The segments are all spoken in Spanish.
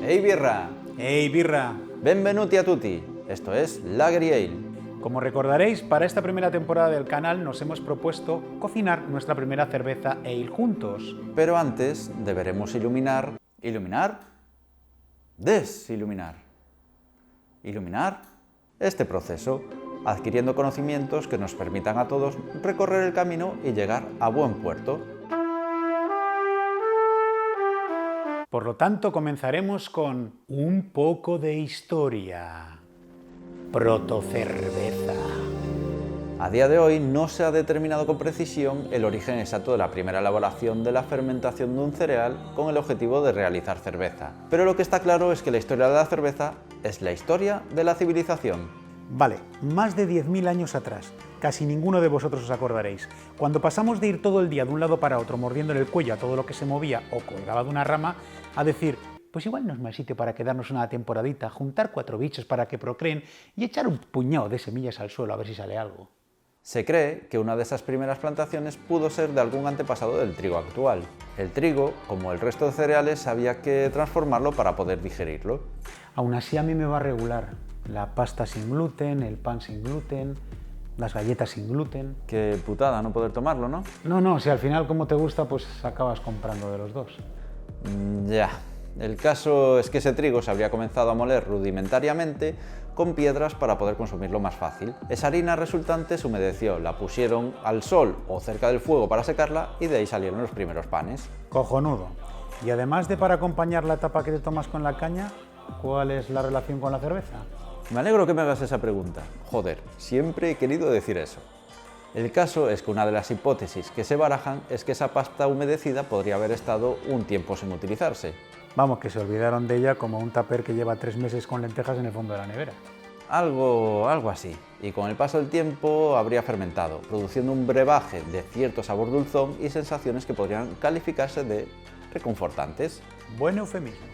Hey birra! ¡Hey birra! Benvenuti a tutti! Esto es Lager y Ale. Como recordaréis, para esta primera temporada del canal nos hemos propuesto cocinar nuestra primera cerveza ale juntos. Pero antes deberemos iluminar... ¿Iluminar? Desiluminar. Iluminar este proceso, adquiriendo conocimientos que nos permitan a todos recorrer el camino y llegar a buen puerto. Por lo tanto, comenzaremos con un poco de historia. Protocerveza. A día de hoy no se ha determinado con precisión el origen exacto de la primera elaboración de la fermentación de un cereal con el objetivo de realizar cerveza. Pero lo que está claro es que la historia de la cerveza es la historia de la civilización. Vale, más de 10.000 años atrás. Casi ninguno de vosotros os acordaréis. Cuando pasamos de ir todo el día de un lado para otro mordiéndole el cuello a todo lo que se movía o colgaba de una rama, a decir, pues igual no es mal sitio para quedarnos una temporadita, juntar 4 bichos para que procreen y echar un puñado de semillas al suelo a ver si sale algo. Se cree que una de esas primeras plantaciones pudo ser de algún antepasado del trigo actual. El trigo, como el resto de cereales, había que transformarlo para poder digerirlo. Aún así a mí me va regular. La pasta sin gluten, el pan sin gluten, las galletas sin gluten. Qué putada no poder tomarlo, ¿no? No, si al final como te gusta, pues acabas comprando de los dos. Ya. El caso es que ese trigo se habría comenzado a moler rudimentariamente con piedras para poder consumirlo más fácil. Esa harina resultante se humedeció, la pusieron al sol o cerca del fuego para secarla y de ahí salieron los primeros panes. Cojonudo. Y además de para acompañar la tapa que te tomas con la caña, ¿cuál es la relación con la cerveza? Me alegro que me hagas esa pregunta. Joder, siempre he querido decir eso. El caso es que una de las hipótesis que se barajan es que esa pasta humedecida podría haber estado un tiempo sin utilizarse. Vamos, que se olvidaron de ella como un tupper que lleva 3 meses con lentejas en el fondo de la nevera. Algo así. Y con el paso del tiempo habría fermentado, produciendo un brebaje de cierto sabor dulzón y sensaciones que podrían calificarse de reconfortantes. Buen eufemismo.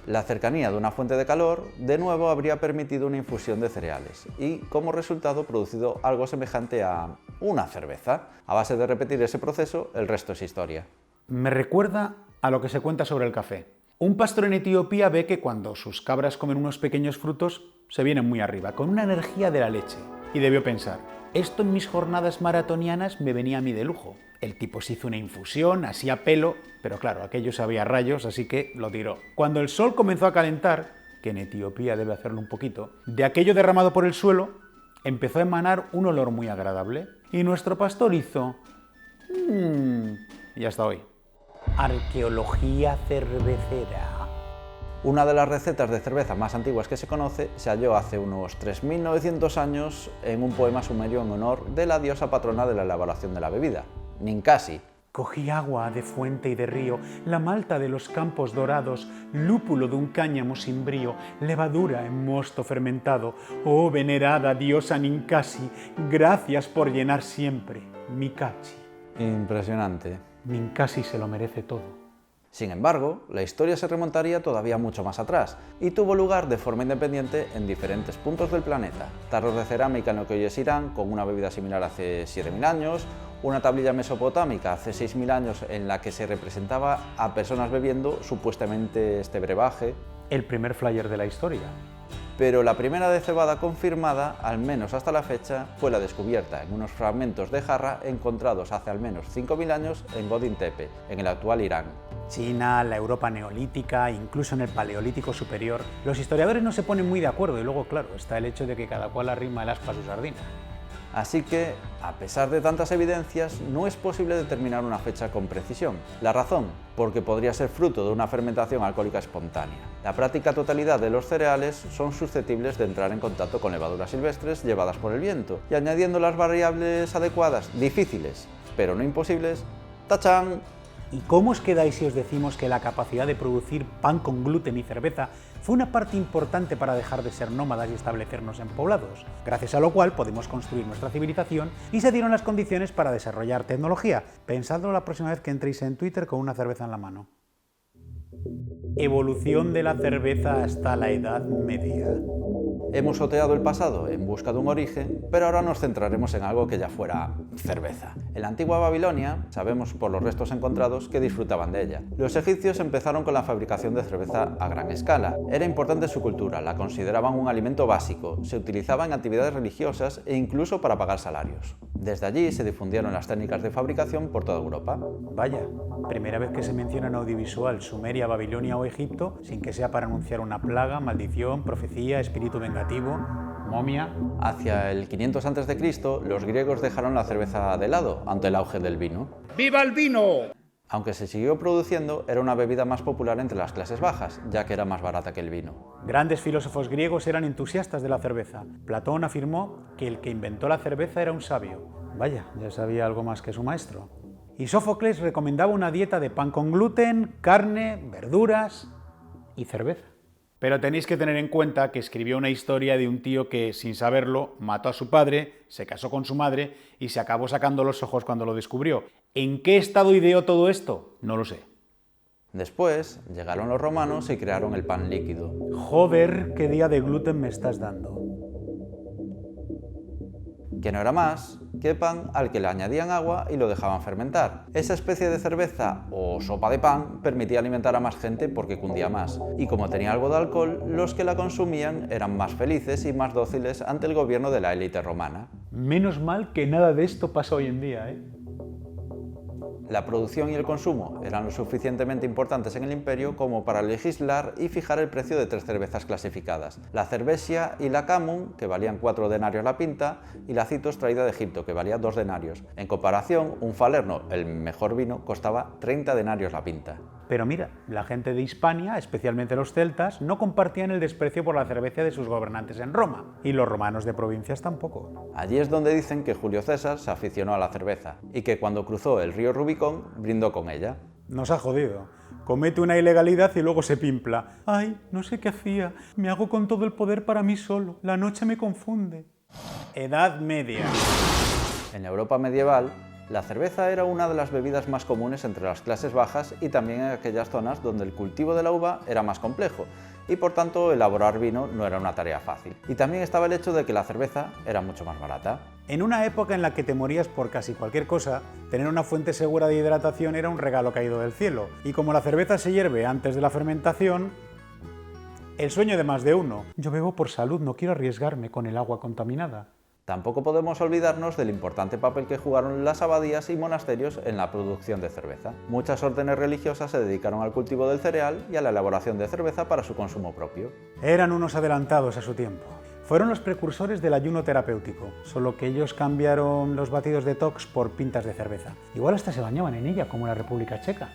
La cercanía de una fuente de calor, de nuevo, habría permitido una infusión de cereales y, como resultado, producido algo semejante a una cerveza. A base de repetir ese proceso, el resto es historia. Me recuerda a lo que se cuenta sobre el café. Un pastor en Etiopía ve que cuando sus cabras comen unos pequeños frutos, se vienen muy arriba, con una energía de la leche. Y debió pensar, esto en mis jornadas maratonianas me venía a mí de lujo. El tipo se hizo una infusión, así a pelo, pero claro, aquello sabía rayos, así que lo tiró. Cuando el sol comenzó a calentar, que en Etiopía debe hacerlo un poquito, de aquello derramado por el suelo, empezó a emanar un olor muy agradable. Y nuestro pastor hizo... y hasta hoy. Arqueología cervecera. Una de las recetas de cerveza más antiguas que se conoce se halló hace unos 3.900 años en un poema sumerio en honor de la diosa patrona de la elaboración de la bebida, Ninkasi. Cogí agua de fuente y de río, la malta de los campos dorados, lúpulo de un cáñamo sin brío, levadura en mosto fermentado. Oh venerada diosa Ninkasi, gracias por llenar siempre mi cachi. Impresionante. Ninkasi se lo merece todo. Sin embargo, la historia se remontaría todavía mucho más atrás y tuvo lugar de forma independiente en diferentes puntos del planeta. Tarros de cerámica en lo que hoy es Irán, con una bebida similar hace 7.000 años, una tablilla mesopotámica hace 6.000 años en la que se representaba a personas bebiendo supuestamente este brebaje. El primer flyer de la historia. Pero la primera de cebada confirmada, al menos hasta la fecha, fue la descubierta en unos fragmentos de jarra encontrados hace al menos 5.000 años en Godin Tepe, en el actual Irán. China, la Europa neolítica, incluso en el Paleolítico superior. Los historiadores no se ponen muy de acuerdo y luego, claro, está el hecho de que cada cual arrima el aspa a su sardina. Así que, a pesar de tantas evidencias, no es posible determinar una fecha con precisión. La razón, porque podría ser fruto de una fermentación alcohólica espontánea. La práctica totalidad de los cereales son susceptibles de entrar en contacto con levaduras silvestres llevadas por el viento, y añadiendo las variables adecuadas, difíciles, pero no imposibles, ¡tachán! ¿Y cómo os quedáis si os decimos que la capacidad de producir pan con gluten y cerveza fue una parte importante para dejar de ser nómadas y establecernos en poblados, gracias a lo cual podemos construir nuestra civilización y se dieron las condiciones para desarrollar tecnología? Pensadlo la próxima vez que entréis en Twitter con una cerveza en la mano. Evolución de la cerveza hasta la Edad Media. Hemos oteado el pasado en busca de un origen, pero ahora nos centraremos en algo que ya fuera cerveza. En la antigua Babilonia, sabemos por los restos encontrados que disfrutaban de ella. Los egipcios empezaron con la fabricación de cerveza a gran escala. Era importante en su cultura, la consideraban un alimento básico, se utilizaba en actividades religiosas e incluso para pagar salarios. Desde allí se difundieron las técnicas de fabricación por toda Europa. Vaya, primera vez que se menciona en audiovisual Sumeria, Babilonia o Egipto sin que sea para anunciar una plaga, maldición, profecía, espíritu vengativo, momia. Hacia el 500 a.C., los griegos dejaron la cerveza de lado ante el auge del vino. ¡Viva el vino! Aunque se siguió produciendo, era una bebida más popular entre las clases bajas, ya que era más barata que el vino. Grandes filósofos griegos eran entusiastas de la cerveza. Platón afirmó que el que inventó la cerveza era un sabio. Vaya, ya sabía algo más que su maestro. Y Sófocles recomendaba una dieta de pan con gluten, carne, verduras y cerveza. Pero tenéis que tener en cuenta que escribió una historia de un tío que, sin saberlo, mató a su padre, se casó con su madre y se acabó sacando los ojos cuando lo descubrió. ¿En qué estado ideó todo esto? No lo sé. Después llegaron los romanos y crearon el pan líquido. Joder, qué día de gluten me estás dando. Que no era más que pan al que le añadían agua y lo dejaban fermentar. Esa especie de cerveza o sopa de pan permitía alimentar a más gente porque cundía más. Y como tenía algo de alcohol, los que la consumían eran más felices y más dóciles ante el gobierno de la élite romana. Menos mal que nada de esto pasa hoy en día, ¿eh? La producción y el consumo eran lo suficientemente importantes en el imperio como para legislar y fijar el precio de 3 cervezas clasificadas: la cervesia y la camum, que valían 4 denarios la pinta, y la citos traída de Egipto, que valía 2 denarios. En comparación, un falerno, el mejor vino, costaba 30 denarios la pinta. Pero mira, la gente de Hispania, especialmente los celtas, no compartían el desprecio por la cerveza de sus gobernantes en Roma, y los romanos de provincias tampoco. Allí es donde dicen que Julio César se aficionó a la cerveza, y que cuando cruzó el río Rubicón, brindó con ella. Nos ha jodido. Comete una ilegalidad y luego se pimpla. Ay, no sé qué hacía. Me hago con todo el poder para mí solo. La noche me confunde. Edad Media. En la Europa medieval, la cerveza era una de las bebidas más comunes entre las clases bajas y también en aquellas zonas donde el cultivo de la uva era más complejo y por tanto elaborar vino no era una tarea fácil. Y también estaba el hecho de que la cerveza era mucho más barata. En una época en la que te morías por casi cualquier cosa, tener una fuente segura de hidratación era un regalo caído del cielo. Y como la cerveza se hierve antes de la fermentación, el sueño de más de uno. Yo bebo por salud, no quiero arriesgarme con el agua contaminada. Tampoco podemos olvidarnos del importante papel que jugaron las abadías y monasterios en la producción de cerveza. Muchas órdenes religiosas se dedicaron al cultivo del cereal y a la elaboración de cerveza para su consumo propio. Eran unos adelantados a su tiempo. Fueron los precursores del ayuno terapéutico, solo que ellos cambiaron los batidos detox por pintas de cerveza. Igual hasta se bañaban en ella, como en la República Checa.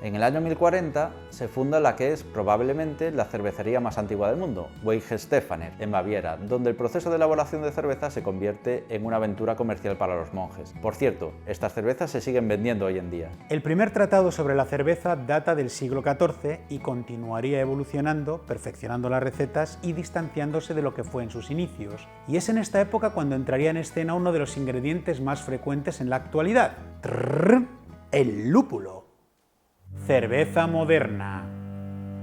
En el año 1040 se funda la que es probablemente la cervecería más antigua del mundo, Weihenstephaner, en Baviera, donde el proceso de elaboración de cerveza se convierte en una aventura comercial para los monjes. Por cierto, estas cervezas se siguen vendiendo hoy en día. El primer tratado sobre la cerveza data del siglo XIV y continuaría evolucionando, perfeccionando las recetas y distanciándose de lo que fue en sus inicios. Y es en esta época cuando entraría en escena uno de los ingredientes más frecuentes en la actualidad: el lúpulo. Cerveza moderna.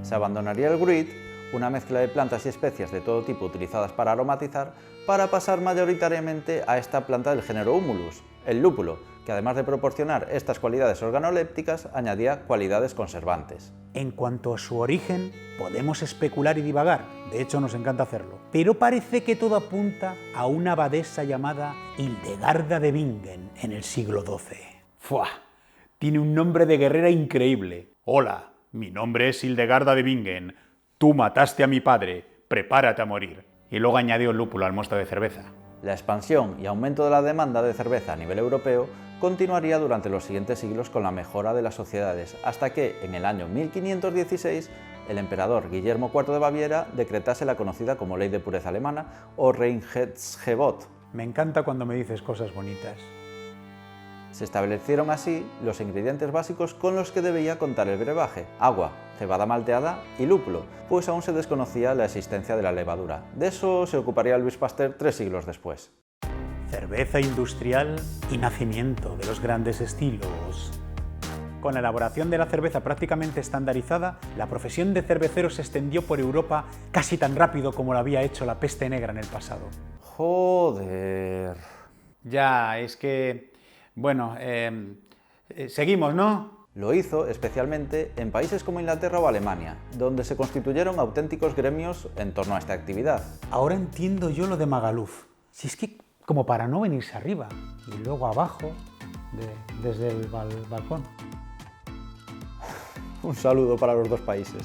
Se abandonaría el gruit, una mezcla de plantas y especias de todo tipo utilizadas para aromatizar, para pasar mayoritariamente a esta planta del género Humulus, el lúpulo, que además de proporcionar estas cualidades organolépticas, añadía cualidades conservantes. En cuanto a su origen, podemos especular y divagar, de hecho nos encanta hacerlo, pero parece que todo apunta a una abadesa llamada Hildegarda de Bingen en el siglo XII. ¡Fua! Tiene un nombre de guerrera increíble. Hola, mi nombre es Hildegarda de Bingen. Tú mataste a mi padre, prepárate a morir. Y luego añadió el lúpulo al mosto de cerveza. La expansión y aumento de la demanda de cerveza a nivel europeo continuaría durante los siguientes siglos con la mejora de las sociedades, hasta que, en el año 1516, el emperador Guillermo IV de Baviera decretase la conocida como Ley de Pureza Alemana o Reinheitsgebot. Me encanta cuando me dices cosas bonitas. Se establecieron así los ingredientes básicos con los que debía contar el brebaje: agua, cebada malteada y lúpulo, pues aún se desconocía la existencia de la levadura. De eso se ocuparía Louis Pasteur 3 siglos después. Cerveza industrial y nacimiento de los grandes estilos. Con la elaboración de la cerveza prácticamente estandarizada, la profesión de cervecero se extendió por Europa casi tan rápido como lo había hecho la peste negra en el pasado. Joder. Ya, es que... Bueno, seguimos, ¿no? Lo hizo especialmente en países como Inglaterra o Alemania, donde se constituyeron auténticos gremios en torno a esta actividad. Ahora entiendo yo lo de Magaluf. Si es que como para no venirse arriba y luego abajo, desde el balcón. Un saludo para los dos países.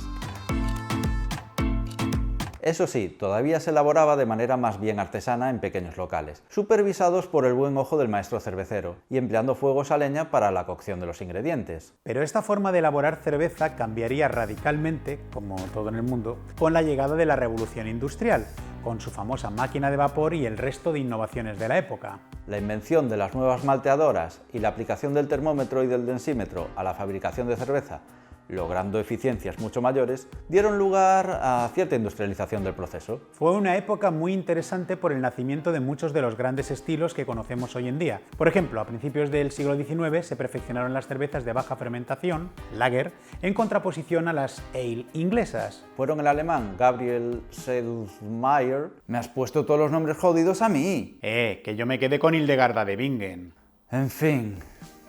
Eso sí, todavía se elaboraba de manera más bien artesana en pequeños locales, supervisados por el buen ojo del maestro cervecero y empleando fuegos a leña para la cocción de los ingredientes. Pero esta forma de elaborar cerveza cambiaría radicalmente, como todo en el mundo, con la llegada de la revolución industrial, con su famosa máquina de vapor y el resto de innovaciones de la época. La invención de las nuevas malteadoras y la aplicación del termómetro y del densímetro a la fabricación de cerveza, logrando eficiencias mucho mayores, dieron lugar a cierta industrialización del proceso. Fue una época muy interesante por el nacimiento de muchos de los grandes estilos que conocemos hoy en día. Por ejemplo, a principios del siglo XIX se perfeccionaron las cervezas de baja fermentación, lager, en contraposición a las ale inglesas. Fueron el alemán Gabriel Sedlmayr. Me has puesto todos los nombres jodidos a mí. Que yo me quedé con Hildegarda de Bingen. En fin.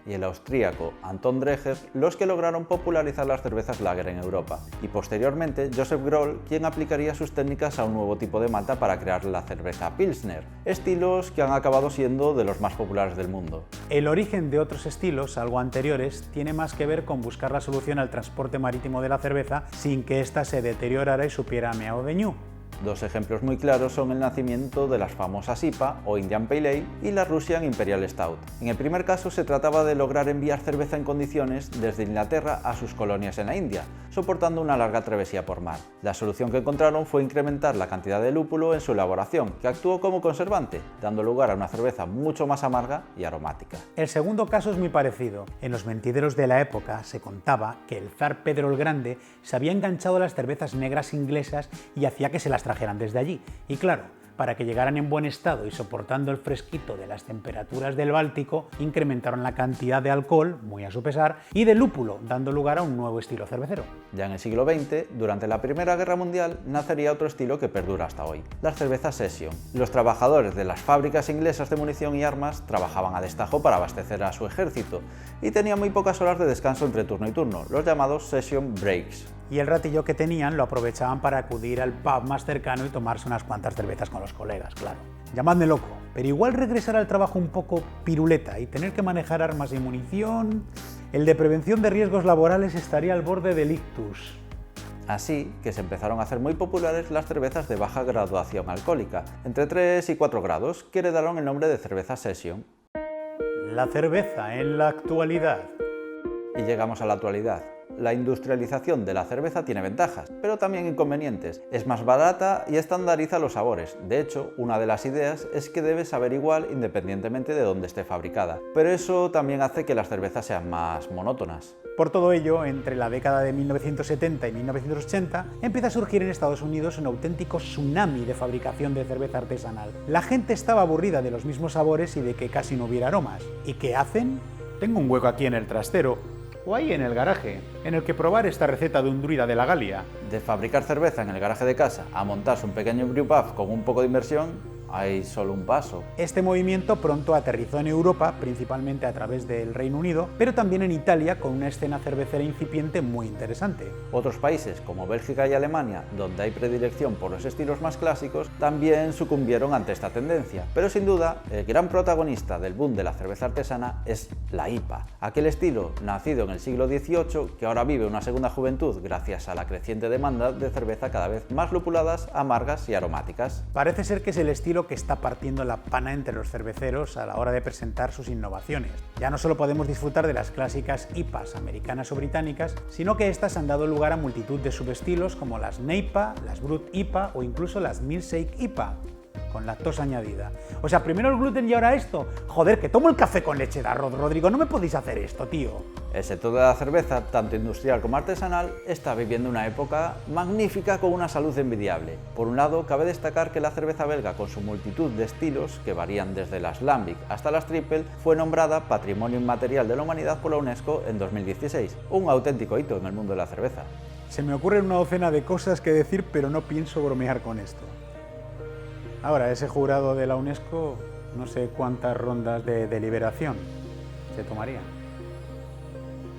Y el austríaco Anton Dreher los que lograron popularizar las cervezas lager en Europa, y posteriormente Josef Groll quien aplicaría sus técnicas a un nuevo tipo de malta para crear la cerveza Pilsner, estilos que han acabado siendo de los más populares del mundo. El origen de otros estilos, algo anteriores, tiene más que ver con buscar la solución al transporte marítimo de la cerveza sin que ésta se deteriorara y supiera a meao de ñu. Dos ejemplos muy claros son el nacimiento de las famosas IPA o Indian Pale Ale y la Russian Imperial Stout. En el primer caso se trataba de lograr enviar cerveza en condiciones desde Inglaterra a sus colonias en la India, soportando una larga travesía por mar. La solución que encontraron fue incrementar la cantidad de lúpulo en su elaboración, que actuó como conservante, dando lugar a una cerveza mucho más amarga y aromática. El segundo caso es muy parecido. En los mentideros de la época se contaba que el zar Pedro el Grande se había enganchado a las cervezas negras inglesas y hacía que se las trajeran desde allí. Y claro, para que llegaran en buen estado y soportando el fresquito de las temperaturas del Báltico, incrementaron la cantidad de alcohol, muy a su pesar, y de lúpulo, dando lugar a un nuevo estilo cervecero. Ya en el siglo XX, durante la Primera Guerra Mundial, nacería otro estilo que perdura hasta hoy, las cervezas Session. Los trabajadores de las fábricas inglesas de munición y armas trabajaban a destajo para abastecer a su ejército y tenían muy pocas horas de descanso entre turno y turno, los llamados Session Breaks. Y el ratillo que tenían lo aprovechaban para acudir al pub más cercano y tomarse unas cuantas cervezas con los colegas, claro. Llamadme loco, pero igual regresar al trabajo un poco piruleta y tener que manejar armas y munición, el de prevención de riesgos laborales estaría al borde del ictus. Así que se empezaron a hacer muy populares las cervezas de baja graduación alcohólica, entre 3 y 4 grados, que heredaron el nombre de cerveza Session. La cerveza en la actualidad. Y llegamos a la actualidad. La industrialización de la cerveza tiene ventajas, pero también inconvenientes. Es más barata y estandariza los sabores. De hecho, una de las ideas es que debe saber igual independientemente de dónde esté fabricada. Pero eso también hace que las cervezas sean más monótonas. Por todo ello, entre la década de 1970 y 1980, empieza a surgir en Estados Unidos un auténtico tsunami de fabricación de cerveza artesanal. La gente estaba aburrida de los mismos sabores y de que casi no hubiera aromas. ¿Y qué hacen? Tengo un hueco aquí en el trastero, o ahí en el garaje, en el que probar esta receta de un druida de la Galia. De fabricar cerveza en el garaje de casa a montarse un pequeño brewpub con un poco de inversión, hay solo un paso. Este movimiento pronto aterrizó en Europa, principalmente a través del Reino Unido, pero también en Italia, con una escena cervecera incipiente muy interesante. Otros países, como Bélgica y Alemania, donde hay predilección por los estilos más clásicos, también sucumbieron ante esta tendencia. Pero sin duda, el gran protagonista del boom de la cerveza artesana es la IPA, aquel estilo nacido en el siglo XVIII que ahora vive una segunda juventud gracias a la creciente demanda de cerveza cada vez más lupuladas, amargas y aromáticas. Parece ser que es el estilo que está partiendo la pana entre los cerveceros a la hora de presentar sus innovaciones. Ya no solo podemos disfrutar de las clásicas IPAs americanas o británicas, sino que estas han dado lugar a multitud de subestilos como las NEIPA, las Brut IPA o incluso las Milkshake IPA. con lactosa añadida. O sea, primero el gluten y ahora esto. Joder, que tomo el café con leche de arroz, Rodrigo, no me podéis hacer esto, tío. El sector de la cerveza, tanto industrial como artesanal, está viviendo una época magnífica con una salud envidiable. Por un lado, cabe destacar que la cerveza belga, con su multitud de estilos, que varían desde las Lambic hasta las Triple, fue nombrada Patrimonio Inmaterial de la Humanidad por la UNESCO en 2016. Un auténtico hito en el mundo de la cerveza. Se me ocurren una docena de cosas que decir, pero no pienso bromear con esto. Ahora, ese jurado de la UNESCO, no sé cuántas rondas de deliberación se tomarían.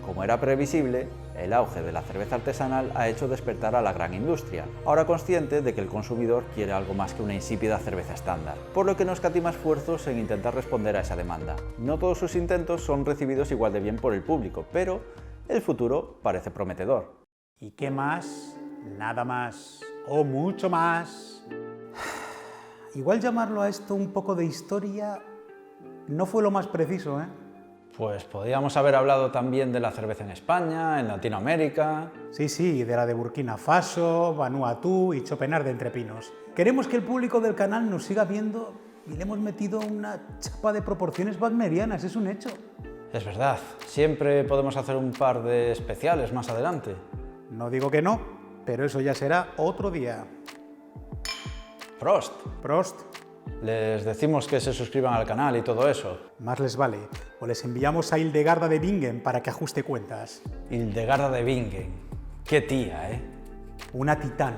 Como era previsible, el auge de la cerveza artesanal ha hecho despertar a la gran industria, ahora consciente de que el consumidor quiere algo más que una insípida cerveza estándar, por lo que no escatima esfuerzos en intentar responder a esa demanda. No todos sus intentos son recibidos igual de bien por el público, pero el futuro parece prometedor. ¿Y qué más? Nada más. O mucho más. Igual llamarlo a esto un poco de historia no fue lo más preciso, ¿eh? Pues podríamos haber hablado también de la cerveza en España, en Latinoamérica. Sí, de la de Burkina Faso, Vanuatu y Chopenar de Entre Pinos. Queremos que el público del canal nos siga viendo y le hemos metido una chapa de proporciones wagnerianas, es un hecho. Es verdad, siempre podemos hacer un par de especiales más adelante. No digo que no, pero eso ya será otro día. Prost. Prost. Les decimos que se suscriban al canal y todo eso. Más les vale. O les enviamos a Hildegarda de Bingen para que ajuste cuentas. Hildegarda de Bingen. Qué tía, ¿eh? Una titán.